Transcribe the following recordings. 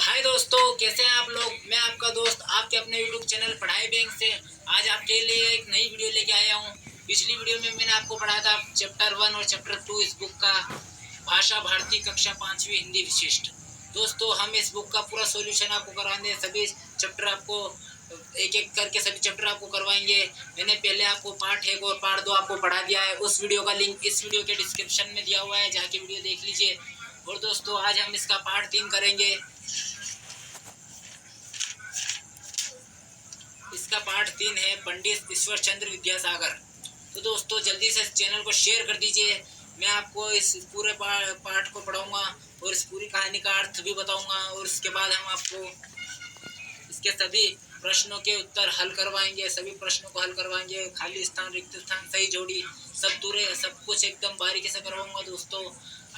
हाय दोस्तों, कैसे हैं आप लोग। मैं आपका दोस्त आपके अपने यूट्यूब चैनल पढ़ाई बैंक से आज आपके लिए एक नई वीडियो लेके आया हूँ। पिछली वीडियो में मैंने आपको पढ़ाया था चैप्टर 1 और चैप्टर 2 इस बुक का, भाषा भारती कक्षा 5वीं हिंदी विशिष्ट। दोस्तों, हम इस बुक का पूरा सॉल्यूशन आपको करवाएंगे। सभी चैप्टर आपको एक एक करके सभी चैप्टर आपको करवाएंगे। मैंने पहले आपको पार्ट 1 और पार्ट 2 आपको पढ़ा दिया है। उस वीडियो का लिंक इस वीडियो के डिस्क्रिप्शन में दिया हुआ है, जाके वीडियो देख लीजिए। और दोस्तों, आज हम इसका पार्ट 3 करेंगे। इसका पार्ट 3 है पंडित ईश्वर चंद्र विद्यासागर। तो दोस्तों, जल्दी से इस चैनल को शेयर कर दीजिए। मैं आपको इस पूरे पार्ट को पढ़ाऊंगा और इस पूरी कहानी का अर्थ भी बताऊंगा, और इसके बाद हम आपको इसके सभी प्रश्नों के उत्तर हल करवाएंगे। सभी प्रश्नों को हल करवाएंगे, खाली स्थान, रिक्त स्थान, सही जोड़ी, सब दूरे, सब कुछ एकदम बारीकी से करवाऊंगा। दोस्तों,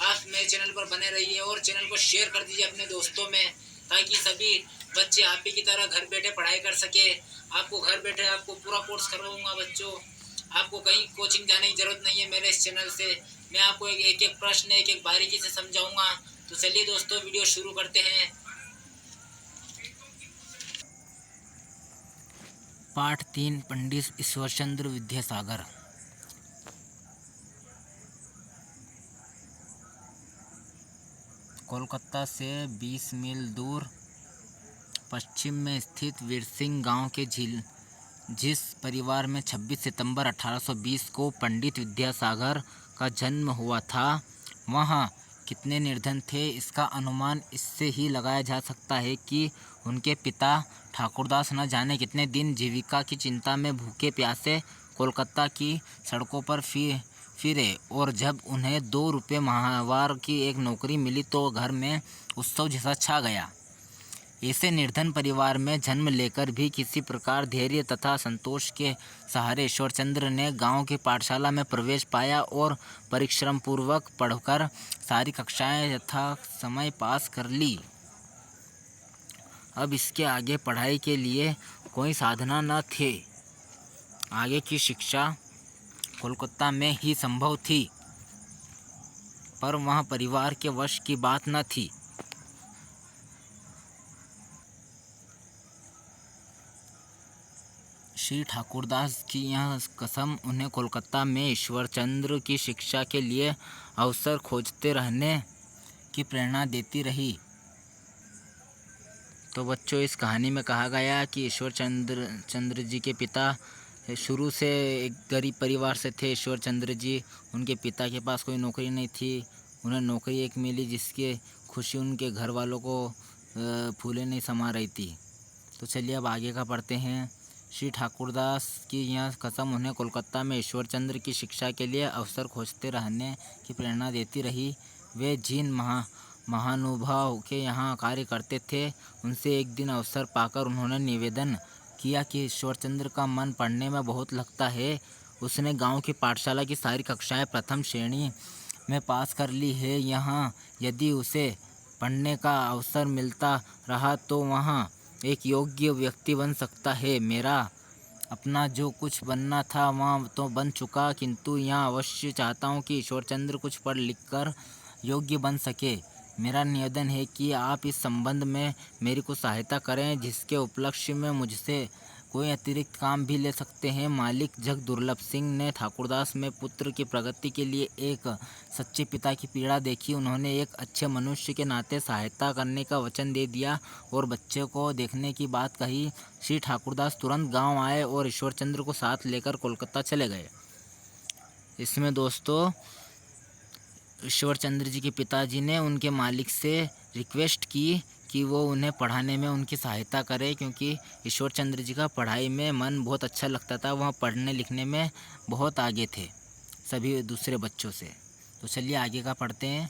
आप मेरे चैनल पर बने रहिए और चैनल को शेयर कर दीजिए अपने दोस्तों में, ताकि सभी बच्चे आप ही की तरह घर बैठे पढ़ाई कर सके। आपको घर बैठे आपको पूरा कोर्स करवाऊंगा बच्चों। आपको कहीं कोचिंग जाने की जरूरत नहीं है। मेरे इस चैनल से मैं आपको एक एक प्रश्न एक एक बारीकी से समझाऊंगा। तो चलिए दोस्तों, वीडियो शुरू करते हैं। पाठ 3 पंडित ईश्वरचंद्र विद्यासागर। कोलकाता से 20 मील दूर पश्चिम में स्थित वीरसिंह गांव के जिस परिवार में 26 सितंबर 1820 को पंडित विद्यासागर का जन्म हुआ था, वहाँ कितने निर्धन थे इसका अनुमान इससे ही लगाया जा सकता है कि उनके पिता ठाकुरदास न जाने कितने दिन जीविका की चिंता में भूखे प्यासे कोलकाता की सड़कों पर फिरे, और जब उन्हें 2 रुपये माहवार की एक नौकरी मिली तो घर में उत्सव जैसा छा गया। ऐसे निर्धन परिवार में जन्म लेकर भी किसी प्रकार धैर्य तथा संतोष के सहारे ईश्वरचंद्र ने गांव की पाठशाला में प्रवेश पाया और परिश्रम पूर्वक पढ़कर सारी कक्षाएं यथा समय पास कर ली। अब इसके आगे पढ़ाई के लिए कोई साधना न थे। आगे की शिक्षा कोलकाता में ही संभव थी, पर वह परिवार के वश की बात न थी। श्री ठाकुरदास की यह कसम उन्हें कोलकाता में ईश्वरचंद्र की शिक्षा के लिए अवसर खोजते रहने की प्रेरणा देती रही। तो बच्चों, इस कहानी में कहा गया कि ईश्वरचंद्र जी के पिता शुरू से एक गरीब परिवार से थे। ईश्वरचंद्र जी, उनके पिता के पास कोई नौकरी नहीं थी। उन्हें नौकरी एक मिली जिसकी खुशी उनके घर वालों को फूले नहीं समा रही थी। तो चलिए अब आगे का पढ़ते हैं। श्री ठाकुरदास की यह कसम उन्हें कोलकाता में ईश्वरचंद्र की शिक्षा के लिए अवसर खोजते रहने की प्रेरणा देती रही। वे जिन महानुभाव के यहाँ कार्य करते थे, उनसे एक दिन अवसर पाकर उन्होंने निवेदन किया कि ईश्वरचंद्र का मन पढ़ने में बहुत लगता है। उसने गांव की पाठशाला की सारी कक्षाएं प्रथम श्रेणी में पास कर ली है। यहाँ यदि उसे पढ़ने का अवसर मिलता रहा तो वहाँ एक योग्य व्यक्ति बन सकता है। मेरा अपना जो कुछ बनना था वहाँ तो बन चुका, किंतु यहाँ अवश्य चाहता हूँ कि ईश्वरचंद्र कुछ पढ़ लिख कर योग्य बन सके। मेरा निवेदन है कि आप इस संबंध में मेरी को सहायता करें, जिसके उपलक्ष्य में मुझसे कोई अतिरिक्त काम भी ले सकते हैं। मालिक जग दुर्लभ सिंह ने ठाकुरदास में पुत्र की प्रगति के लिए एक सच्चे पिता की पीड़ा देखी। उन्होंने एक अच्छे मनुष्य के नाते सहायता करने का वचन दे दिया और बच्चे को देखने की बात कही। श्री ठाकुरदास तुरंत गांव आए और ईश्वरचंद्र को साथ लेकर कोलकाता चले गए। इसमें दोस्तों, ईश्वरचंद्र जी के पिताजी ने उनके मालिक से रिक्वेस्ट की कि वो उन्हें पढ़ाने में उनकी सहायता करे, क्योंकि ईश्वरचंद्र जी का पढ़ाई में मन बहुत अच्छा लगता था। वह पढ़ने लिखने में बहुत आगे थे सभी दूसरे बच्चों से। तो चलिए आगे का पढ़ते हैं।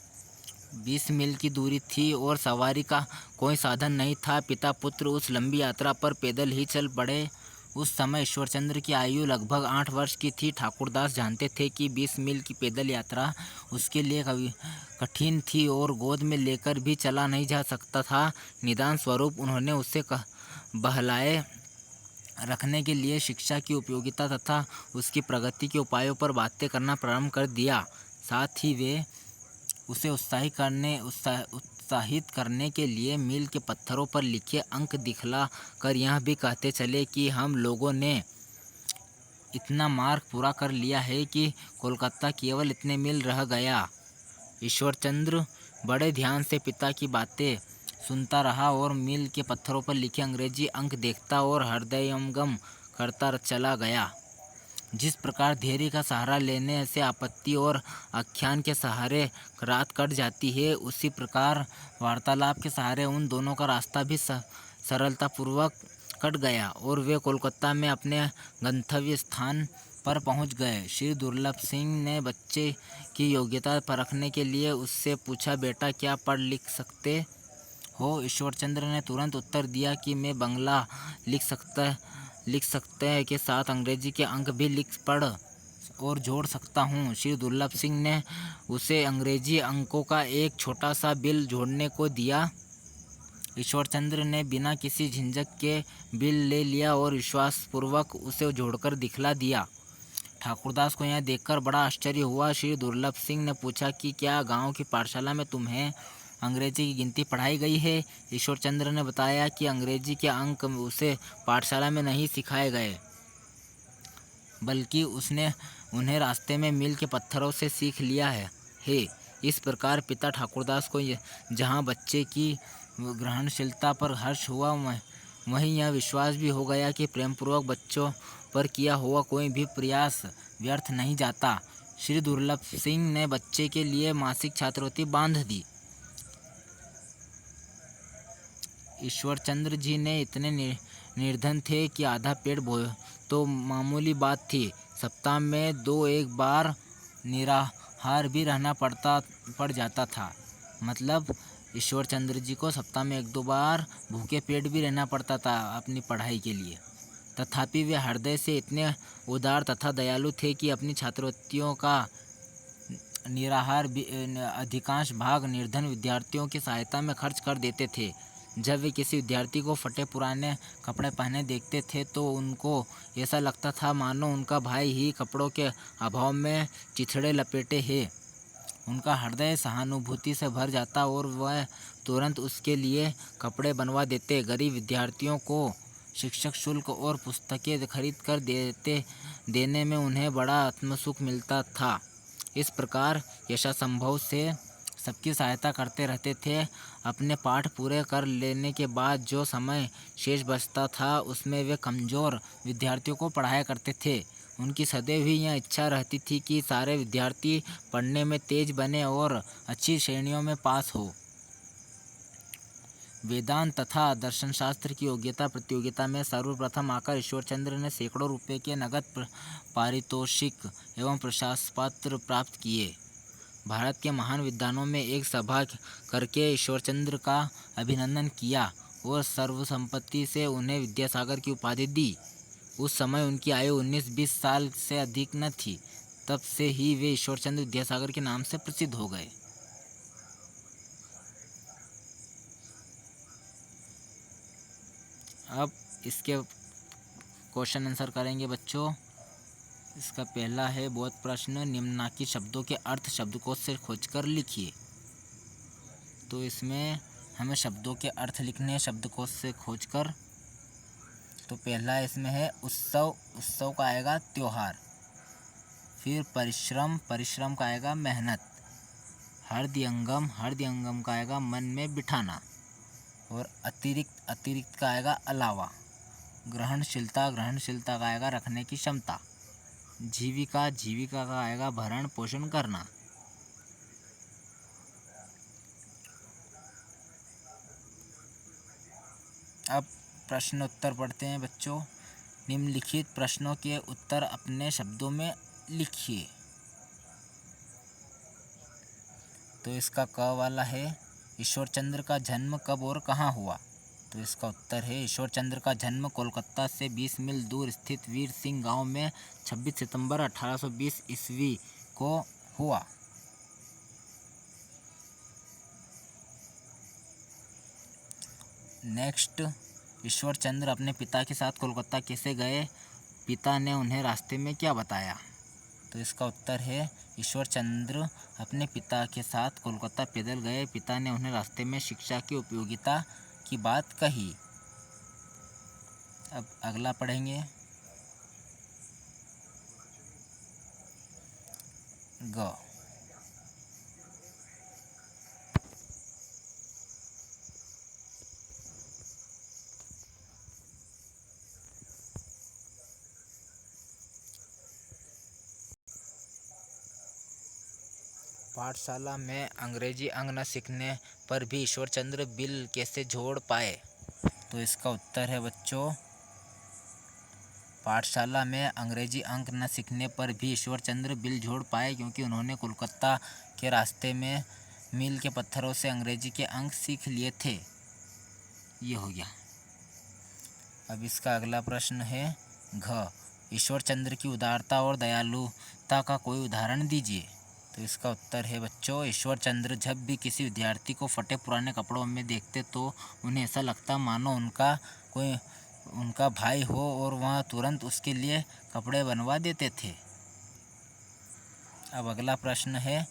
20 मील की दूरी थी और सवारी का कोई साधन नहीं था। पिता पुत्र उस लंबी यात्रा पर पैदल ही चल पड़े। उस समय ईश्वरचंद्र की आयु लगभग 8 वर्ष की थी। ठाकुरदास जानते थे कि 20 मील की पैदल यात्रा उसके लिए कठिन थी और गोद में लेकर भी चला नहीं जा सकता था। निदान स्वरूप उन्होंने उसे बहलाए रखने के लिए शिक्षा की उपयोगिता तथा उसकी प्रगति के उपायों पर बातें करना प्रारंभ कर दिया। साथ ही वे उसे प्रोत्साहित करने के लिए मील के पत्थरों पर लिखे अंक दिखला कर यह भी कहते चले कि हम लोगों ने इतना मार्ग पूरा कर लिया है कि कोलकाता केवल इतने मील रह गया। ईश्वरचंद्र बड़े ध्यान से पिता की बातें सुनता रहा और मील के पत्थरों पर लिखे अंग्रेजी अंक देखता और हृदयंगम करता चला गया। जिस प्रकार धैर्य का सहारा लेने से आपत्ति और आख्यान के सहारे रात कट जाती है, उसी प्रकार वार्तालाप के सहारे उन दोनों का रास्ता भी सरलतापूर्वक कट गया और वे कोलकाता में अपने गंतव्य स्थान पर पहुंच गए। श्री दुर्लभ सिंह ने बच्चे की योग्यता परखने के लिए उससे पूछा, बेटा क्या पढ़ लिख सकते हो? ईश्वरचंद्र ने तुरंत उत्तर दिया कि मैं बंगला लिख सकते हैं के साथ अंग्रेजी के अंक भी लिख पढ़ और जोड़ सकता हूँ। श्री दुर्लभ सिंह ने उसे अंग्रेजी अंकों का एक छोटा सा बिल जोड़ने को दिया। ईश्वरचंद्र ने बिना किसी झिझक के बिल ले लिया और विश्वासपूर्वक उसे जोड़कर दिखला दिया। ठाकुरदास को यह देखकर बड़ा आश्चर्य हुआ। श्री दुर्लभ सिंह ने पूछा कि क्या गांव की पाठशाला में तुम्हें अंग्रेजी की गिनती पढ़ाई गई है? ईश्वरचंद्र ने बताया कि अंग्रेजी के अंक उसे पाठशाला में नहीं सिखाए गए, बल्कि उसने उन्हें रास्ते में मील के पत्थरों से सीख लिया है। इस प्रकार पिता ठाकुरदास को जहाँ बच्चे की ग्रहणशीलता पर हर्ष हुआ, वहीं यह विश्वास भी हो गया कि प्रेमपूर्वक बच्चों पर किया हुआ कोई भी प्रयास व्यर्थ नहीं जाता। श्री दुर्लभ सिंह ने बच्चे के लिए मासिक छात्रवृत्ति बांध दी। ईश्वरचंद्र जी ने इतने निर्धन थे कि आधा पेट तो मामूली बात थी। सप्ताह में 2-1 बार निराहार भी रहना पड़ जाता था। मतलब ईश्वरचंद्र जी को सप्ताह में 1-2 बार भूखे पेट भी रहना पड़ता था अपनी पढ़ाई के लिए। तथापि वे हृदय से इतने उदार तथा दयालु थे कि अपनी छात्रवृत्तियों का निराहार अधिकांश भाग निर्धन विद्यार्थियों की सहायता में खर्च कर देते थे। जब वे किसी विद्यार्थी को फटे पुराने कपड़े पहने देखते थे तो उनको ऐसा लगता था मानो उनका भाई ही कपड़ों के अभाव में चिथड़े लपेटे है। उनका हृदय सहानुभूति से भर जाता और वह तुरंत उसके लिए कपड़े बनवा देते। गरीब विद्यार्थियों को शिक्षक शुल्क और पुस्तकें खरीद कर देने में उन्हें बड़ा आत्मसुख मिलता था। इस प्रकार यथासंभव से सबकी सहायता करते रहते थे। अपने पाठ पूरे कर लेने के बाद जो समय शेष बचता था उसमें वे कमज़ोर विद्यार्थियों को पढ़ाया करते थे। उनकी सदैव ही यह इच्छा रहती थी कि सारे विद्यार्थी पढ़ने में तेज बने और अच्छी श्रेणियों में पास हो। वेदांत तथा दर्शनशास्त्र की योग्यता प्रतियोगिता में सर्वप्रथम आकर ईश्वरचंद्र ने सैकड़ों रुपये के नगद पारितोषिक एवं प्रशस्ति प्राप्त किए। भारत के महान विद्वानों में एक सभा करके ईश्वरचंद्र का अभिनंदन किया और सर्वसम्मति से उन्हें विद्यासागर की उपाधि दी। उस समय उनकी आयु 19-20 साल से अधिक न थी। तब से ही वे ईश्वरचंद्र विद्यासागर के नाम से प्रसिद्ध हो गए। अब इसके क्वेश्चन आंसर करेंगे बच्चों। इसका पहला है बोध प्रश्न, निम्नलिखित शब्दों के अर्थ शब्दकोश से खोजकर लिखिए। तो इसमें हमें शब्दों के अर्थ लिखने हैं शब्दकोश से खोजकर। तो पहला इसमें है उत्सव, उत्सव का आएगा त्योहार। फिर परिश्रम, परिश्रम का आएगा मेहनत। हृदयंगम, हृदयंगम का आएगा मन में बिठाना। और अतिरिक्त, अतिरिक्त का आएगा अलावा। ग्रहणशीलता, ग्रहणशीलता का आएगा रखने की क्षमता। जीविका, जीविका का आएगा भरण पोषण करना। अब प्रश्न उत्तर पढ़ते हैं बच्चों। निम्नलिखित प्रश्नों के उत्तर अपने शब्दों में लिखिए। तो इसका क वाला है, ईश्वरचंद्र का जन्म कब और कहाँ हुआ? तो इसका उत्तर है, ईश्वरचंद्र का जन्म कोलकाता से 20 मील दूर स्थित वीर सिंह गांव में 26 सितंबर 1820 ईस्वी को हुआ। नेक्स्ट, ईश्वरचंद्र अपने पिता के साथ कोलकाता कैसे गए? पिता ने उन्हें रास्ते में क्या बताया? तो तो इसका उत्तर है ईश्वर चंद्र अपने पिता के साथ कोलकाता पैदल गए। पिता ने उन्हें रास्ते में शिक्षा की उपयोगिता की बात कही। अब अगला पढ़ेंगे ग। पाठशाला में अंग्रेजी अंक न सीखने पर भी ईश्वरचंद्र बिल कैसे जोड़ पाए? तो इसका उत्तर है बच्चों, पाठशाला में अंग्रेजी अंक न सीखने पर भी ईश्वरचंद्र बिल जोड़ पाए क्योंकि उन्होंने कोलकाता के रास्ते में मील के पत्थरों से अंग्रेजी के अंक सीख लिए थे। ये हो गया। अब इसका अगला प्रश्न है घ। ईश्वरचंद्र की उदारता और दयालुता का कोई उदाहरण दीजिए। तो इसका उत्तर है बच्चों, ईश्वरचंद्र जब भी किसी विद्यार्थी को फटे पुराने कपड़ों में देखते तो उन्हें ऐसा लगता मानो उनका भाई हो और वह तुरंत उसके लिए कपड़े बनवा देते थे। अब अगला प्रश्न है,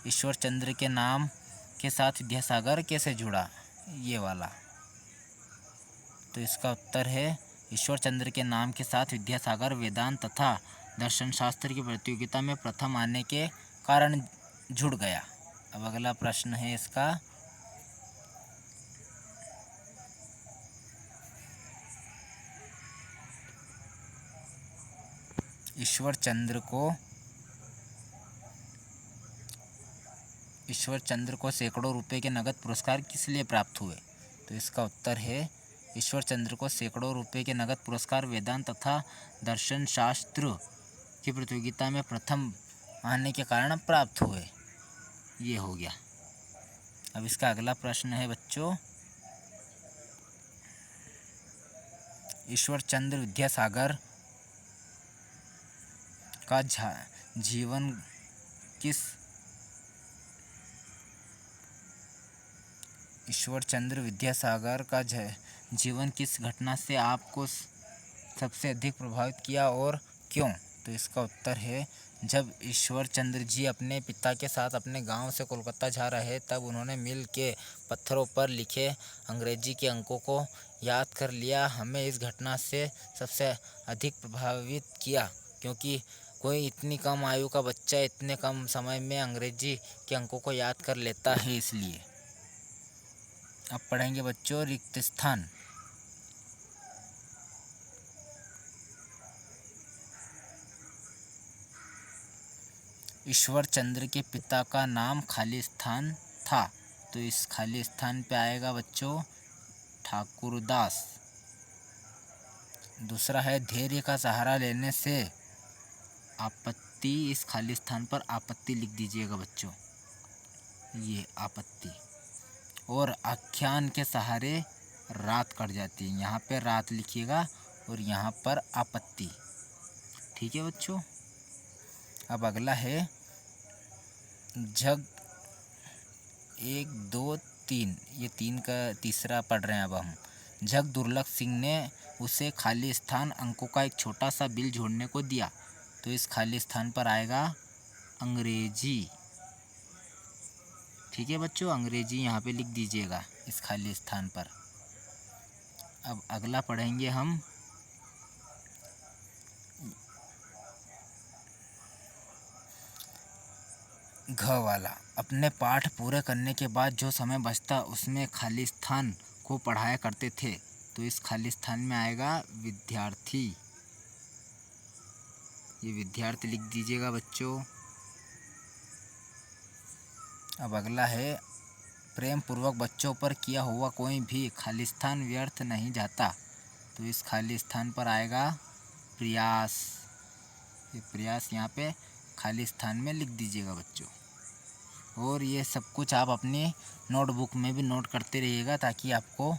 ईश्वरचंद्र के नाम के साथ विद्यासागर कैसे जुड़ा? ये वाला। तो इसका उत्तर है, ईश्वरचंद्र के नाम के साथ विद्यासागर वेदांत तथा दर्शन शास्त्र की प्रतियोगिता में प्रथम आने के कारण जुड़ गया। अब अगला प्रश्न है इसका, ईश्वरचंद्र को सैकड़ों रुपए के नगद पुरस्कार किस लिए प्राप्त हुए? तो इसका उत्तर है, ईश्वरचंद्र को सैकड़ों रुपए के नगद पुरस्कार वेदांत तथा दर्शन शास्त्र की प्रतियोगिता में प्रथम आने के कारण प्राप्त हुए। ये हो गया। अब इसका अगला प्रश्न है बच्चों, ईश्वरचंद्र विद्यासागर का जीवन किस ईश्वरचंद्र विद्यासागर का जीवन किस घटना से आपको सबसे अधिक प्रभावित किया और क्यों? तो इसका उत्तर है, जब ईश्वरचंद्र जी अपने पिता के साथ अपने गांव से कोलकाता जा रहे तब उन्होंने मील के पत्थरों पर लिखे अंग्रेजी के अंकों को याद कर लिया। हमें इस घटना से सबसे अधिक प्रभावित किया क्योंकि कोई इतनी कम आयु का बच्चा इतने कम समय में अंग्रेजी के अंकों को याद कर लेता है, इसलिए। अब पढ़ेंगे बच्चों रिक्त स्थान। ईश्वरचंद्र के पिता का नाम खाली स्थान था, तो इस खाली स्थान पे आएगा बच्चों ठाकुरदास। दूसरा है धैर्य का सहारा लेने से आपत्ति, इस खाली स्थान पर आपत्ति लिख दीजिएगा बच्चों, ये आपत्ति। और आख्यान के सहारे रात कट जाती है, यहाँ पे रात लिखिएगा और यहाँ पर आपत्ति। ठीक है बच्चों। अब अगला है जग 1 2 3, ये 3 का तीसरा पढ़ रहे हैं अब हम। जग दुर्लभ सिंह ने उसे खाली स्थान अंकों का एक छोटा सा बिल जोड़ने को दिया, तो इस खाली स्थान पर आएगा अंग्रेजी। ठीक है बच्चों, अंग्रेजी यहाँ पे लिख दीजिएगा इस खाली स्थान पर। अब अगला पढ़ेंगे हम घ वाला। अपने पाठ पूरे करने के बाद जो समय बचता उसमें खाली स्थान को पढ़ाया करते थे, तो इस खाली स्थान में आएगा विद्यार्थी। ये विद्यार्थी लिख दीजिएगा बच्चों। अब अगला है प्रेम पूर्वक बच्चों पर किया हुआ कोई भी खाली स्थान व्यर्थ नहीं जाता, तो इस खाली स्थान पर आएगा प्रयास। ये प्रयास यहाँ पे खाली स्थान में लिख दीजिएगा बच्चों। और ये सब कुछ आप अपनी नोटबुक में भी नोट करते रहिएगा ताकि आपको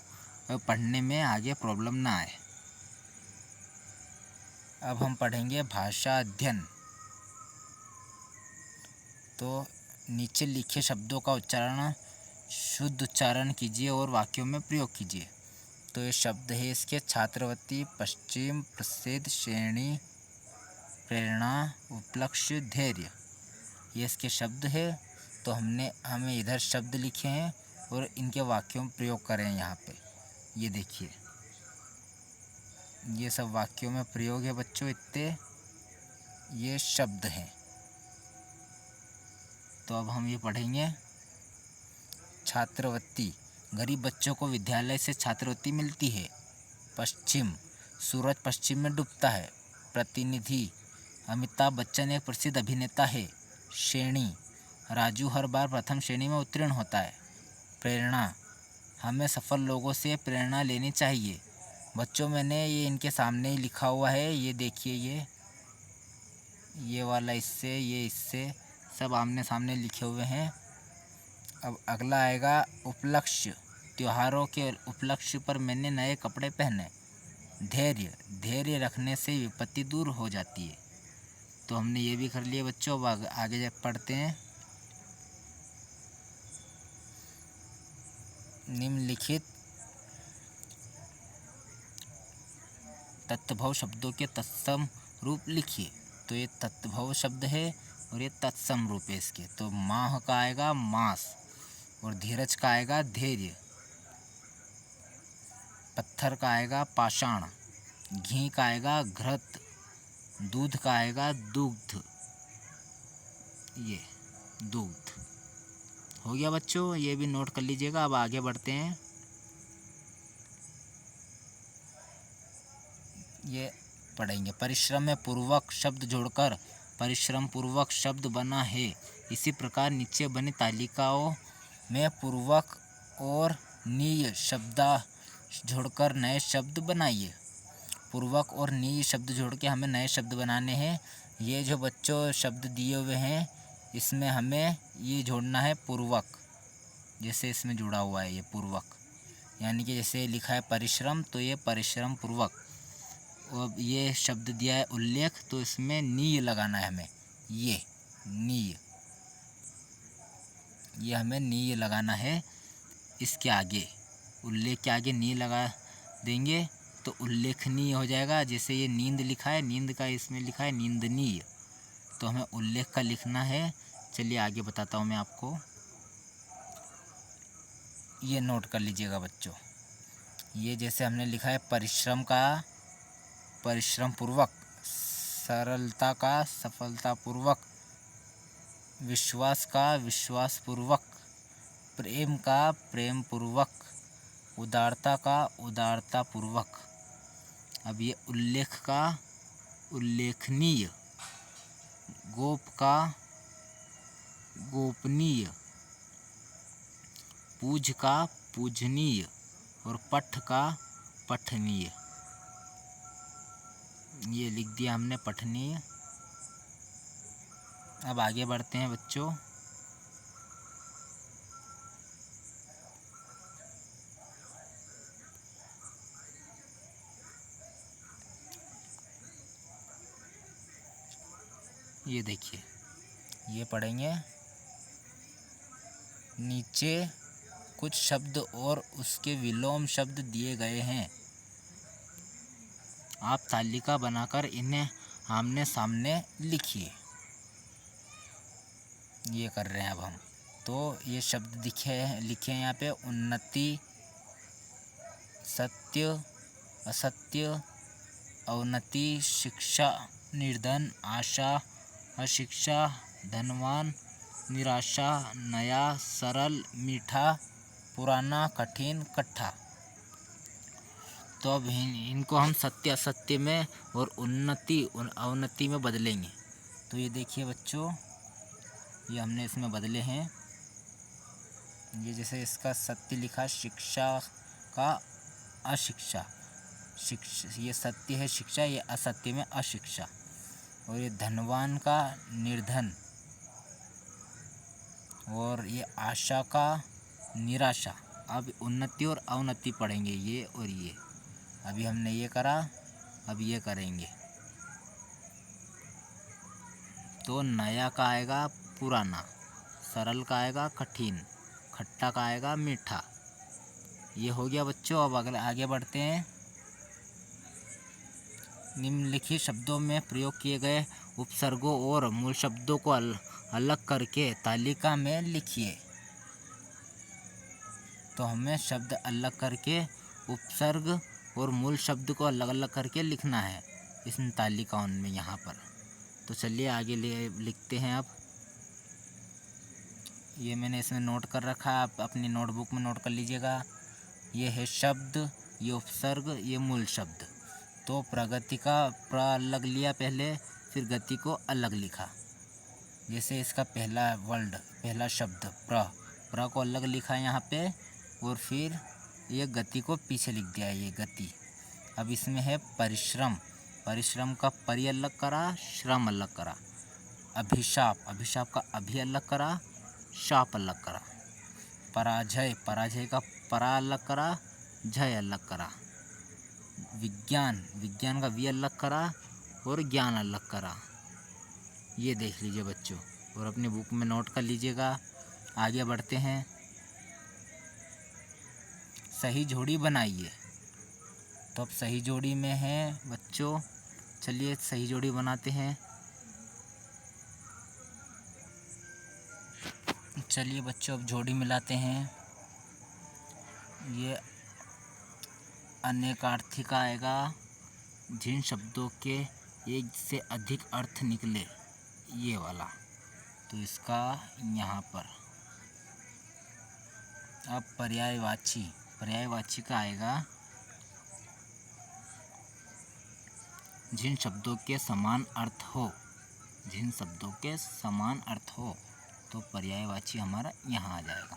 पढ़ने में आगे प्रॉब्लम ना आए। अब हम पढ़ेंगे भाषा अध्ययन। तो नीचे लिखे शब्दों का उच्चारण शुद्ध उच्चारण कीजिए और वाक्यों में प्रयोग कीजिए। तो ये शब्द है इसके छात्रवृत्ति, पश्चिम, प्रसिद्ध, श्रेणी, प्रेरणा, उपलक्ष्य, धैर्य, ये इसके शब्द है। तो हमें इधर शब्द लिखे हैं और इनके वाक्यों में प्रयोग करें यहाँ पे। ये देखिए, ये सब वाक्यों में प्रयोग है बच्चों, इतने ये शब्द हैं। तो अब हम ये पढ़ेंगे। छात्रवृत्ति, गरीब बच्चों को विद्यालय से छात्रवृत्ति मिलती है। पश्चिम, सूरज पश्चिम में डूबता है। प्रतिनिधि, अमिताभ बच्चन एक प्रसिद्ध अभिनेता है। श्रेणी, राजू हर बार प्रथम श्रेणी में उत्तीर्ण होता है। प्रेरणा, हमें सफल लोगों से प्रेरणा लेनी चाहिए। बच्चों, मैंने ये इनके सामने ही लिखा हुआ है, ये देखिए, ये वाला इससे, ये इससे, सब आमने सामने लिखे हुए हैं। अब अगला आएगा उपलक्ष्य, त्योहारों के उपलक्ष्य पर मैंने नए कपड़े पहने। धैर्य, धैर्य रखने से विपत्ति दूर हो जाती है। तो हमने ये भी कर लिया बच्चों। अब आगे पढ़ते हैं। निम्नलिखित तत्भव शब्दों के तत्सम रूप लिखिए। तो ये तत्भव शब्द है और ये तत्सम रूप है इसके। तो माह का आएगा मास और धीरज का आएगा धैर्य। पत्थर का आएगा पाषाण, घी का आएगा घृत, दूध का आएगा दुग्ध। ये दुग्ध हो गया बच्चों, ये भी नोट कर लीजिएगा। अब आगे बढ़ते हैं। ये पढ़ेंगे। परिश्रम में पूर्वक शब्द जोड़कर परिश्रम पूर्वक शब्द बना है। इसी प्रकार नीचे बनी तालिकाओं में पूर्वक और नीय शब्द जोड़कर नए शब्द बनाइए। पूर्वक और नीय शब्द जोड़ के हमें नए शब्द बनाने हैं। ये जो बच्चों शब्द दिए हुए हैं, इसमें हमें ये जोड़ना है पूर्वक, जैसे इसमें जुड़ा हुआ है ये पूर्वक, यानी कि जैसे लिखा है परिश्रम, तो ये परिश्रम पूर्वक। अब ये शब्द दिया है उल्लेख, तो इसमें नीय लगाना है हमें। ये नीय, ये हमें नीय लगाना है। इसके आगे उल्लेख के आगे नीय लगा देंगे तो उल्लेखनीय हो जाएगा। जैसे ये नींद लिखा है, नींद का इसमें लिखा है निंदनीय, तो हमें उल्लेख का लिखना है। चलिए आगे बताता हूँ मैं आपको। ये नोट कर लीजिएगा बच्चों। ये जैसे हमने लिखा है परिश्रम का परिश्रम पूर्वक, सरलता का सफलता पूर्वक, विश्वास का विश्वास पूर्वक, प्रेम का प्रेम पूर्वक, उदारता का उदारता पूर्वक। अब ये उल्लेख का उल्लेखनीय, गोप का गोपनीय, पूज का पूजनीय और पठ का पठनीय। ये लिख दिया हमने पठनीय। अब आगे बढ़ते हैं बच्चों। ये देखिए, ये पढ़ेंगे। नीचे कुछ शब्द और उसके विलोम शब्द दिए गए हैं। आप तालिका बनाकर इन्हें आमने सामने लिखिए। ये कर रहे हैं अब हम। तो ये शब्द लिखे हैं यहाँ पे। उन्नति, सत्य, असत्य, अवनति, शिक्षा, निर्धन, आशा, अशिक्षा, धनवान, निराशा, नया, सरल, मीठा, पुराना, कठिन, कट्ठा। तो अब इनको हम सत्य असत्य में और उन्नति अवनति में बदलेंगे। तो ये देखिए बच्चों, ये हमने इसमें बदले हैं। ये जैसे इसका सत्य लिखा, शिक्षा का अशिक्षा, ये सत्य है शिक्षा, ये असत्य में अशिक्षा। और ये धनवान का निर्धन, और ये आशा का निराशा। अब उन्नति और अवनति पढ़ेंगे, ये और ये। अभी हमने ये करा, अब ये करेंगे। तो नया का आएगा पुराना, सरल का आएगा कठिन, खट्टा का आएगा मीठा। ये हो गया बच्चों। अब अगले आगे बढ़ते हैं। निम्नलिखित शब्दों में प्रयोग किए गए उपसर्गों और मूल शब्दों को अलग करके तालिका में लिखिए। तो हमें शब्द अलग करके उपसर्ग और मूल शब्द को अलग अलग करके लिखना है इस तालिकाओं में यहाँ पर। तो चलिए आगे लिखते हैं। अब ये मैंने इसमें नोट कर रखा, आप अपनी नोटबुक में नोट कर लीजिएगा। ये है शब्द, ये उपसर्ग, ये मूल शब्द। तो प्रगति का प्र अलग लिया पहले, फिर गति को अलग लिखा। जैसे इसका पहला शब्द प्र को अलग लिखा यहाँ पे, और फिर ये गति को पीछे लिख दिया, ये गति। अब इसमें है परिश्रम का परि अलग करा, श्रम अलग करा। अभिशाप का अभि अलग करा, शाप अलग करा। पराजय का परा अलग करा, जय अलग करा। विज्ञान का वि अलग करा और ज्ञान अलग करा। ये देख लीजिए बच्चों, और अपनी बुक में नोट कर लीजिएगा। आगे बढ़ते हैं। सही जोड़ी बनाइए। तो अब सही जोड़ी में है बच्चों, चलिए सही जोड़ी बनाते हैं। चलिए बच्चों, अब जोड़ी मिलाते हैं। ये अनेकार्थी का आएगा जिन शब्दों के एक से अधिक अर्थ निकले, ये वाला। तो इसका यहाँ पर। अब पर्यायवाची का आएगा जिन शब्दों के समान अर्थ हो, तो पर्यायवाची हमारा यहाँ आ जाएगा।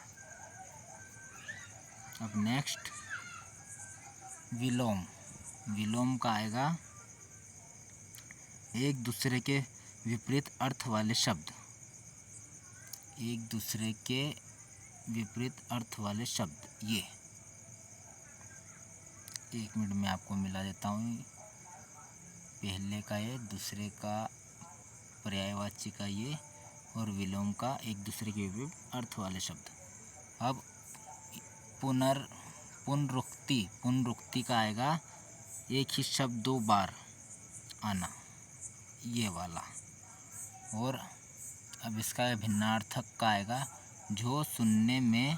अब नेक्स्ट विलोम का आएगा एक दूसरे के विपरीत अर्थ वाले शब्द। ये एक मिनट में आपको मिला देता हूँ। पहले का ये, दूसरे का पर्यायवाची का ये, और विलोम का एक दूसरे के विपरीत अर्थ वाले शब्द। अब पुनरुक्ति का आएगा एक ही शब्द दो बार आना, ये वाला। और अब इसका भिन्नार्थक का आएगा जो सुनने में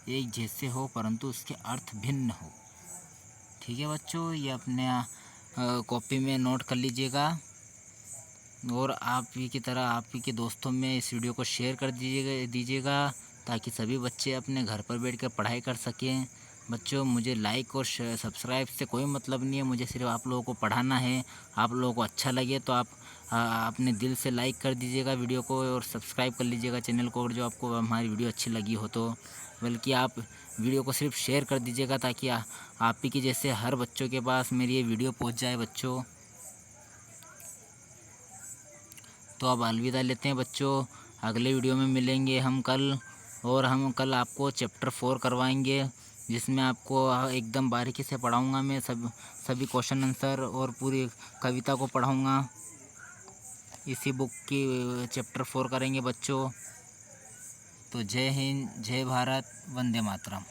एक जैसे हो परंतु उसके अर्थ भिन्न हो। ठीक है बच्चों, ये अपने कॉपी में नोट कर लीजिएगा, और आप ही की तरह आप ही के दोस्तों में इस वीडियो को शेयर कर दीजिएगा ताकि सभी बच्चे अपने घर पर बैठकर पढ़ाई कर सकें। बच्चों, मुझे लाइक और सब्सक्राइब से कोई मतलब नहीं है, मुझे सिर्फ आप लोगों को पढ़ाना है। आप लोगों को अच्छा लगे तो आप अपने दिल से लाइक कर दीजिएगा वीडियो को, और सब्सक्राइब कर लीजिएगा चैनल को। और जो आपको हमारी वीडियो अच्छी लगी हो तो बल्कि आप वीडियो को सिर्फ शेयर कर दीजिएगा ताकि आप ही की जैसे हर बच्चों के पास मेरी ये वीडियो पहुंच जाए बच्चों। तो अब अलविदा लेते हैं बच्चों, अगले वीडियो में मिलेंगे हम कल। और हम कल आपको चैप्टर 4 करवाएंगे, जिसमें आपको एकदम बारीकी से पढ़ाऊंगा मैं, सभी क्वेश्चन आंसर और पूरी कविता को पढ़ाऊंगा। इसी बुक की चैप्टर 4 करेंगे बच्चों। तो जय हिंद, जय भारत, वंदे मातरम।